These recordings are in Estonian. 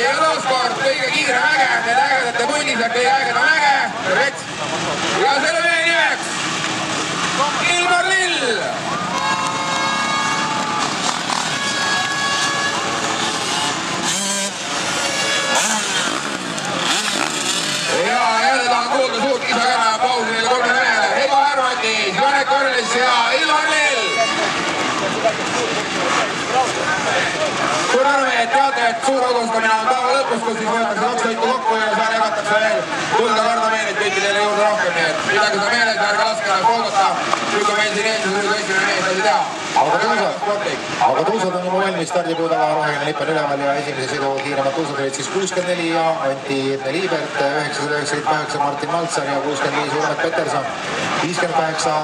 ja taaskord kõige kiirem äge, need ägedate punnis on kõige ägedam äge. Ja selle mehe nimeks Ilmar Lill. Ja jälle tahan kuulda suurt kisakõne aplausile kolmele mehele. Heigo Härmatis, Janek Korlis ja Ilmar Lill. Suur tänu, et teate, et suur odustamine on päeva lõpus, kus siis võetakse 2 võitu kokku ja seal jagatakse veel kulda kardameenid kõikidele juurde rohkem. Nii et midagi seda meeles, ärge laske ennast koogata. Nüüd on meil siin ees, nüüd kõikidele mees asi teha. Aga tuusad on juba valmis, stardipuudega roheline lipp on üleval ja esimese sõidu kiiremad tuusad olid siis 64 ja Anti Liibert, 998 Martin Maltsar ja 65 Urmet Peterson, 58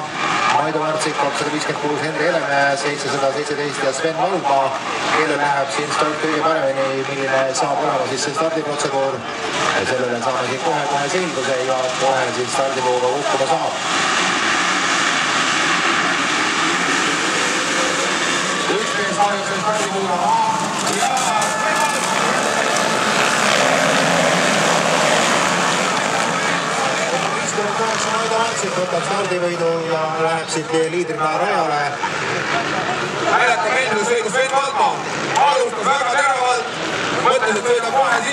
Maido Martsik, 256 Henri Helemäe, 717 ja Sven Valdmaa, kellel läheb siin start kõige paremini, milline saab olema siis see stardiprotseduur. Sellele saame siin kohe selguse ja kohe siis stardipuuga kukkuma saab. Üks mees kahjuks on stardipuuga ja Maido Martsik võtab stardivõidu ja läheb siit liidrina rajale. Näidake meeldus sõidu Sven Valdmaa. Alustas väga teravalt. Mõtles, et sõidab kohe siis.